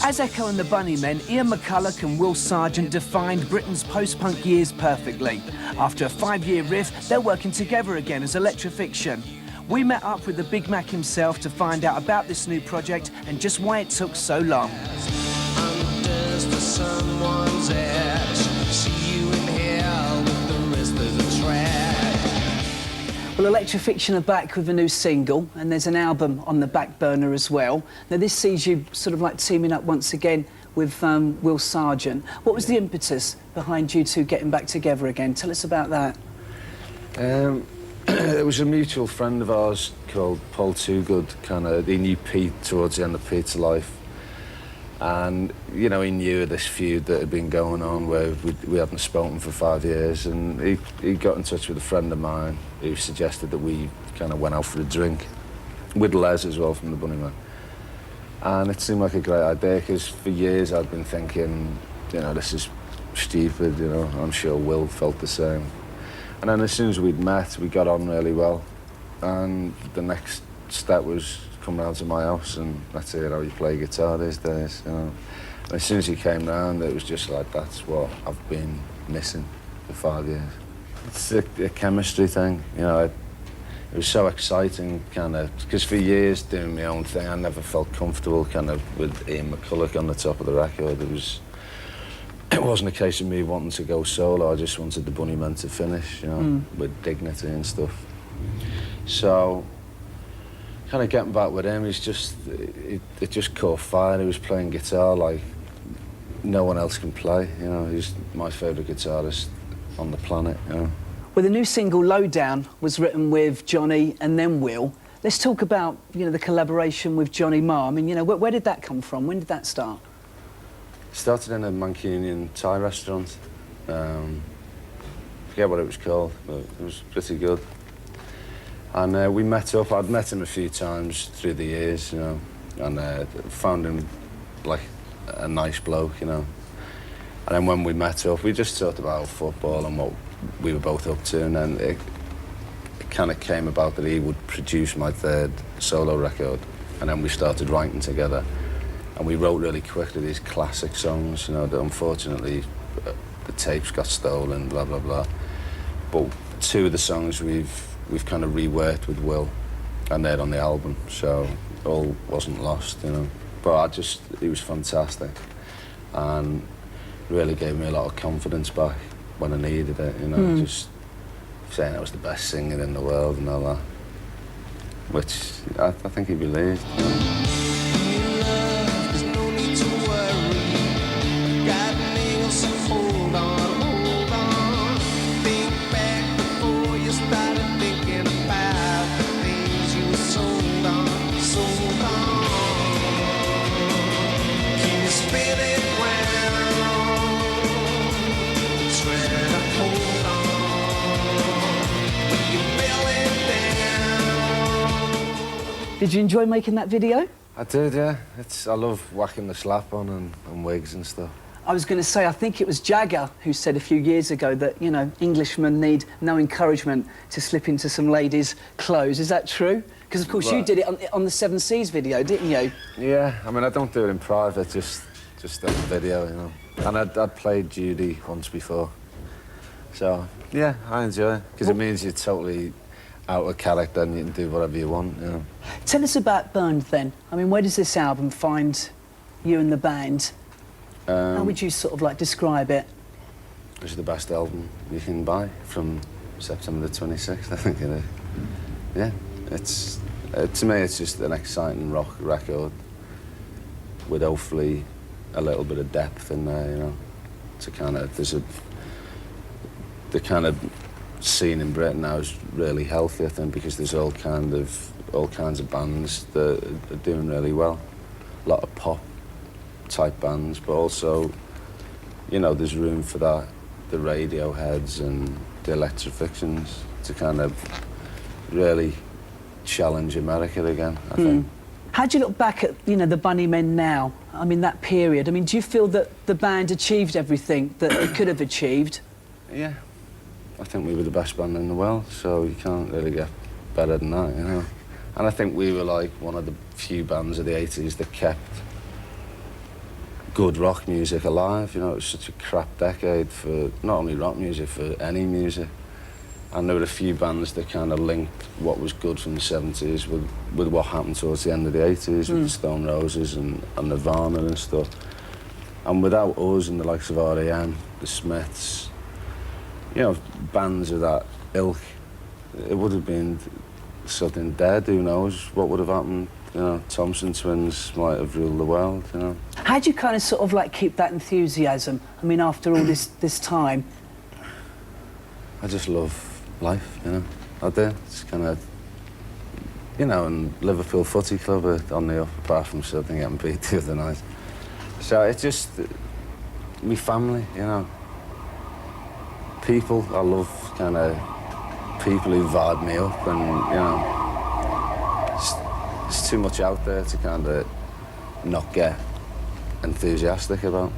As Echo and the Bunnymen, Ian McCulloch and Will Sargent defined Britain's post-punk years perfectly. After a 5-year riff, they're working together again as Electrafixion. We met up with the Big Mac himself to find out about this new project and just why it took so long. Well, Electrafixion are back with a new single, and there's an album on the back burner as well. Now, this sees you sort of like teaming up once again with Will Sargent. What was the impetus behind you two getting back together again? Tell us about that. It was a mutual friend of ours called Paul Toogood. He knew Pete towards the end of Pete's life. And, you know, he knew of this feud that had been going on where we hadn't spoken for 5 years, and he got in touch with a friend of mine who suggested that we kind of went out for a drink with Les as well from the Bunnymen. And it seemed like a great idea because for years I'd been thinking, you know, this is stupid, you know, I'm sure Will felt the same. And then as soon as we'd met, we got on really well. And the next step was come round to my house, and that's it, how you play guitar these days, you know. And as soon as he came round, it was just like, that's what I've been missing for 5 years. It's a chemistry thing, you know. It was so exciting, because for years doing my own thing, I never felt comfortable with Ian McCulloch on the top of the record. It wasn't a case of me wanting to go solo, I just wanted the Bunnymen to finish, you know, with dignity and stuff. So, kind of getting back with him, it just caught fire. He was playing guitar like no one else can play, you know. He's my favourite guitarist on the planet, you know. Well, the new single, Lowdown, was written with Johnny and then Will. Let's talk about, you know, the collaboration with Johnny Marr. I mean, you know, where did that come from? When did that start? It started in a Mancunian Thai restaurant. Forget what it was called, but it was pretty good. And we met up. I'd met him a few times through the years, you know, and found him like a nice bloke, you know. And then when we met up, we just talked about football and what we were both up to, and then it kind of came about that he would produce my third solo record, and then we started writing together. And we wrote really quickly these classic songs, you know, that unfortunately the tapes got stolen, blah, blah, blah. But 2 of the songs we've kind of reworked with Will, and they're on the album, so it all wasn't lost, you know. But he was fantastic, and really gave me a lot of confidence back when I needed it, you know, just saying I was the best singer in the world and all that, which I think he believed, you know. Did you enjoy making that video? I did, yeah. I love whacking the slap on and wigs and stuff. I was going to say, I think it was Jagger who said a few years ago that, you know, Englishmen need no encouragement to slip into some ladies' clothes. Is that true? Because, of course, you did it on the Seven Seas video, didn't you? Yeah, I mean, I don't do it in private, just on the video, you know. And I'd played Judy once before. So, yeah, I enjoy it, because it means you're totally out of character and you can do whatever you want, you know. Tell us about Burned, then. I mean, where does this album find you and the band? How would you sort of, like, describe it? It's the best album you can buy from September the 26th, I think it is. Yeah, to me, it's just an exciting rock record with hopefully a little bit of depth in there, you know, to kind of, the kind of scene in Britain now is really healthy, I think, because there's all kinds of bands that are doing really well. A lot of pop type bands, but also, you know, there's room for that, the Radioheads and the Electrafictions to kind of really challenge America again, I think. How do you look back at, you know, the Bunnymen now? I mean, that period. I mean, do you feel that the band achieved everything that it could have achieved? Yeah. I think we were the best band in the world, so you can't really get better than that, you know. And I think we were like one of the few bands of the 80s that kept good rock music alive. You know, it was such a crap decade for not only rock music, for any music. And there were a few bands that kind of linked what was good from the 70s with what happened towards the end of the 80s with the Stone Roses and Nirvana and stuff. And without us and the likes of R.E.M., the Smiths, you know, bands of that ilk, it would have been something dead. Who knows what would have happened? You know, Thompson Twins might have ruled the world, you know. How do you kind of sort of like keep that enthusiasm? I mean, after all this time? I just love life, you know. I do. It's kind of, you know, and Liverpool Footy Club are on the up, apart from something getting beat the other night. So it's just me family, you know. People, I love kind of people who vibe me up, and you know, it's too much out there to kind of not get enthusiastic about.